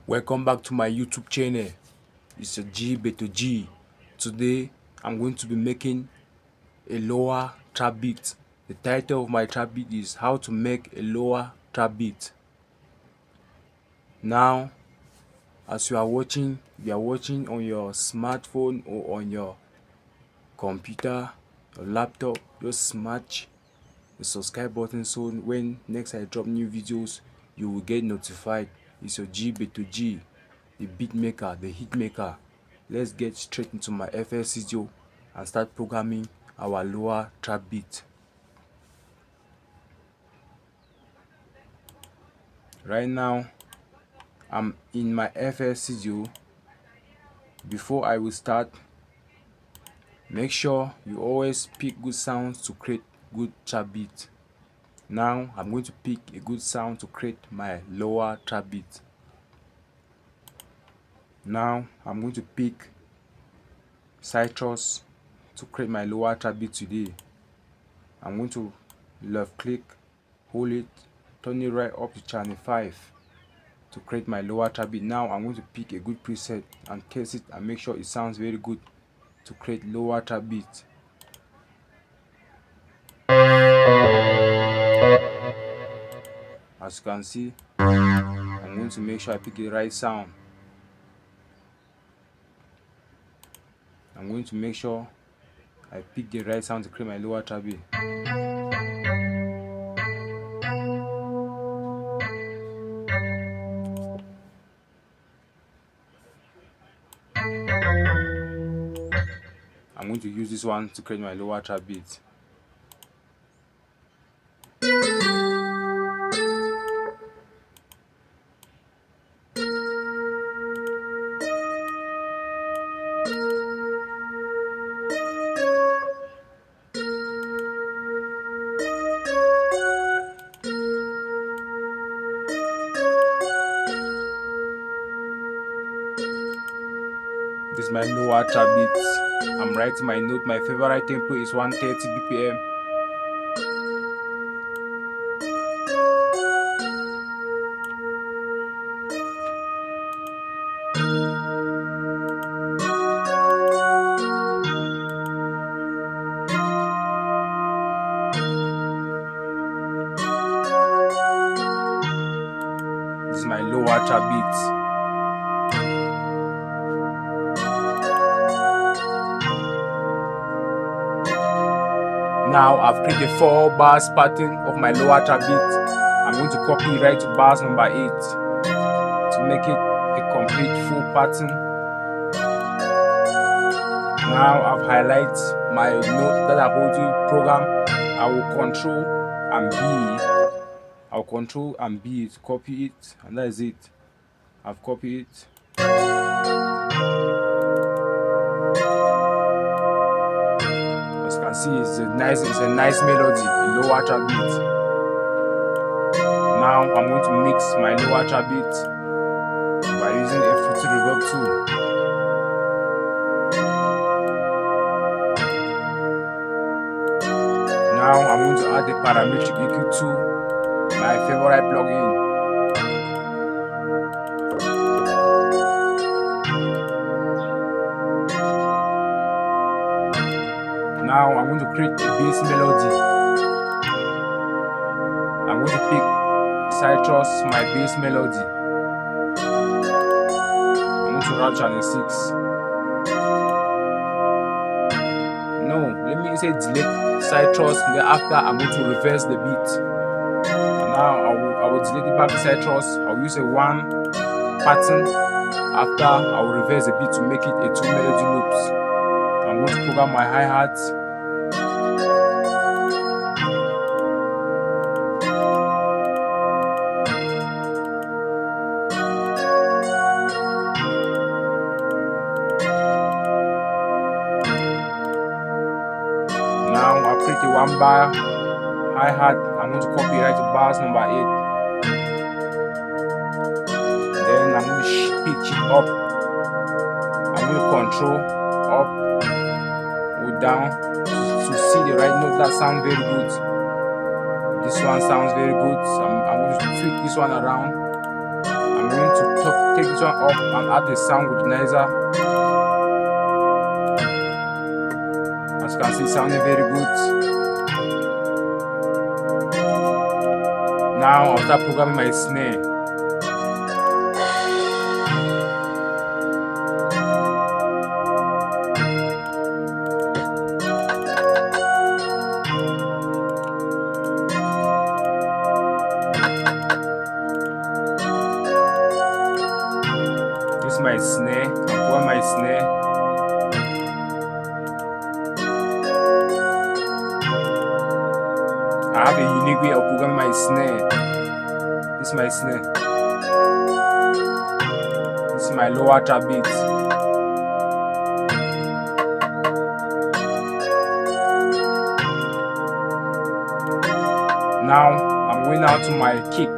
Welcome back to my YouTube channel. It's a G Beto G. Today I'm going to be making a Lowa trap beat. The title of my trap beat is how to make a Lowa trap beat. Now, as you are watching on your smartphone or on your computer, your laptop. Just smash the subscribe button so when next I drop new videos, you will get notified. It's your G Beto G, the beat maker, the hit maker. Let's get straight into my FL Studio and start programming our Lowa trap beat. Right now, I'm in my FL Studio. Before I will start, make sure you always pick good sounds to create good trap beat. Now, I'm going to pick a good sound to create my Lowa trap beat. Now, I'm going to pick citrus to create my Lowa trap beat today. I'm going to left click, hold it, turn it right up to channel 5 to create my Lowa trap beat. Now I'm going to pick a good preset and test it and make sure it sounds very good to create Lowa trap beat. As you can see, I'm going to make sure I pick the right sound. I'm going to make sure I pick the right sound to create my Lowa trap beat. I'm going to use this one to create my Lowa trap beat. This is my Lowa trap beat. I'm writing my note. My favorite tempo is 130 BPM. This is my Lowa trap beat. Now I've created 4 bars pattern of my Lowa trap beat. I'm going to copy right to bars number 8 to make it a complete full pattern. Now I've highlighted my note that I've already programmed. I will control and B. I'll control and B it, copy it, and that is it. I've copied it. As you can see, it's a nice melody, a Lowa trap beat. Now I'm going to mix my Lowa trap beat by using a Fruity Reverb tool. Now I'm going to add the parametric EQ to my favorite plugin. Now I'm going to create a bass melody. I'm going to pick citrus, my bass melody. I'm going to route channel 6. No, let me say delete citrus. Then after I'm going to reverse the beat. Now I will delete it back to citrus. I'll use a 1 pattern. After I will reverse the beat to make it a 2 melody loops. I'm going to program my hi-hats. Now I'll create a 1 bar hi-hat. I'm going to copy right to bars number 8. Then I'm going to pitch it up. I'm going to control up or down to see the right note that sounds very good. This one sounds very good. So I'm going to tweak this one around. I'm going to take this one up and add the sound organizer. As you can see, sounding very good. Now I'll start programming my snare. This is my snare. I'll program my snare. I have a unique way of programming my snare. This is my snare. This is my lower trap beat. Now I'm going out to my kick.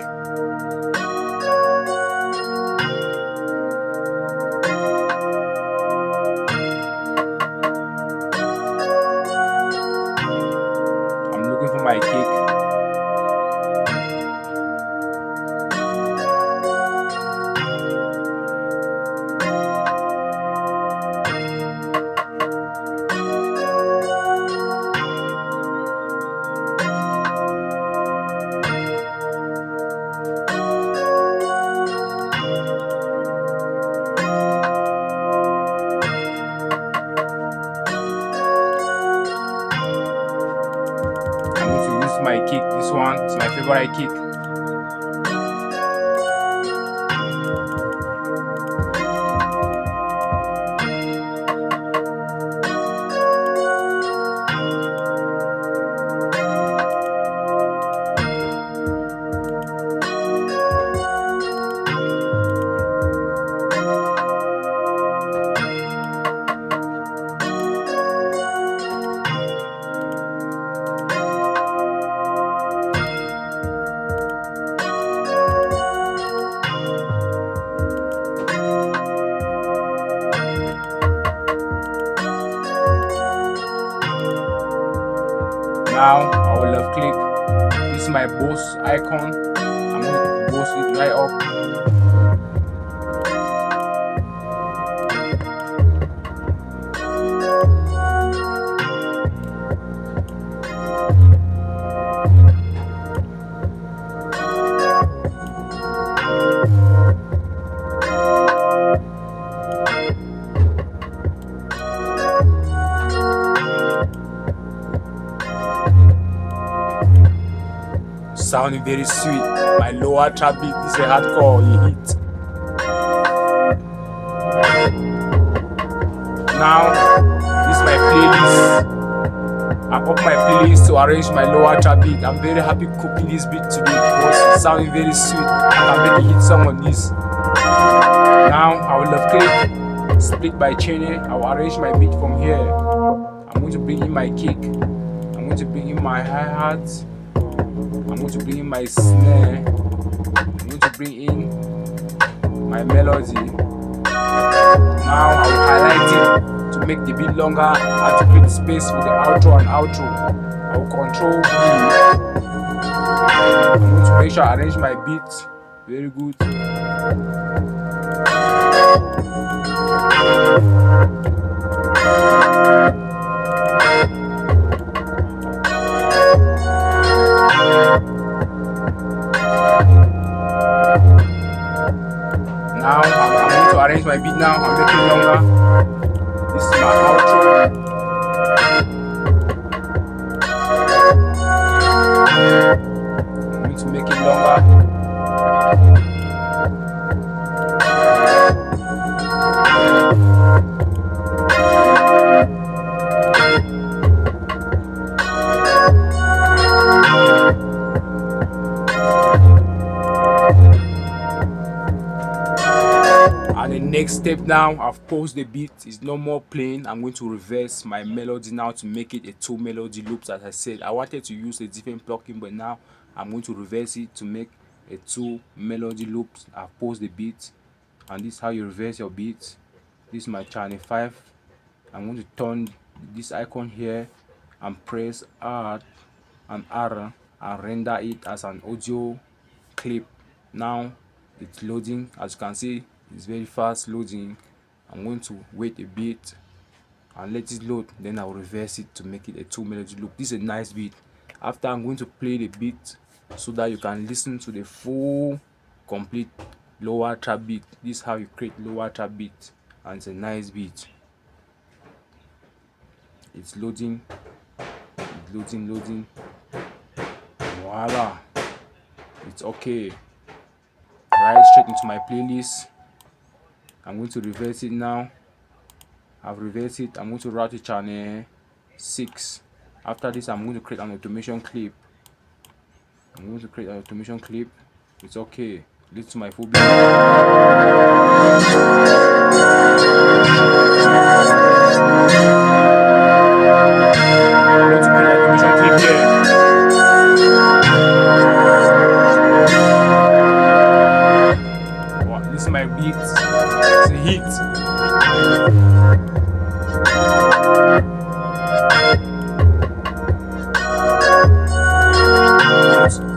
I'm looking for my kick. My kick, this one is my favorite kick. Now I will left click. This is my boss icon. I'm going to boss it right up. Sounding very sweet. My lower trap beat is a hardcore hit. Now this is my playlist. I up my playlist to arrange my lower trap beat. I'm very happy cooking this beat today because it's sounding very sweet. I can make a hit song on this. Now I will left click, split by chaining. I will arrange my beat from here. I'm going to bring in my kick. I'm going to bring in my hi-hat. I'm going to bring in my snare. I'm going to bring in my melody. Now I will highlight it to make the beat longer and to create space for the outro and outro. I will control B. I'm going to make sure I arrange my beat very good. Now I'm going to arrange my beat now. I'm making it longer. This is my outro. I'm going to make it longer. And the next step now, I've paused the beat, it's no more playing. I'm going to reverse my melody now to make it a 2 melody loops. As I said, I wanted to use a different plugin, but now I'm going to reverse it to make a 2 melody loops. I've paused the beat, and this is how you reverse your beats. This is my channel 5. I'm going to turn this icon here and press R and R and render it as an audio clip. Now it's loading. As you can see, It's very fast loading. I'm going to wait a bit and let it load, then I'll reverse it to make it a 2 melody loop. This is a nice beat. After, I'm going to play the beat so that you can listen to the full complete Lowa trap beat. This is how you create Lowa trap beat, and it's a nice beat. It's loading, loading. Voila, it's okay. Right straight into my playlist. I'm going to reverse it now. I've reversed it. I'm going to route to channel 6. After this, I'm going to create an automation clip. It's okay. Listen to my full beat. I'm going to create an automation clip here. Wow, listen to my beat. It's a hit.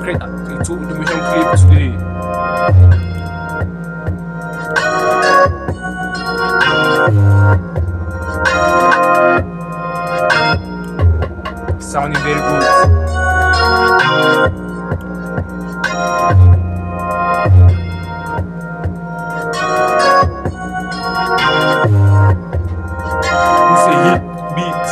Create a 2 automation clip today. Sounding very good. This is a hit beat.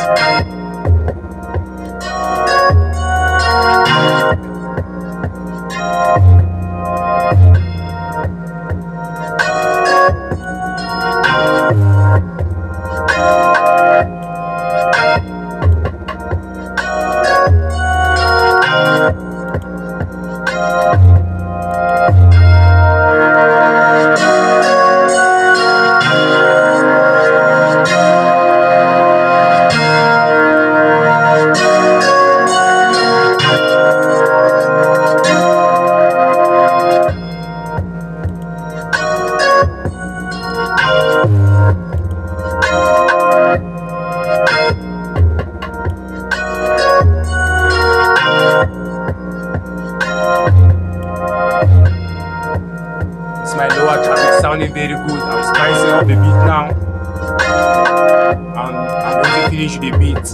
It's my Lowa trap. It's sounding very good. I'm spicing up the beat now. I'm going to finish the beat.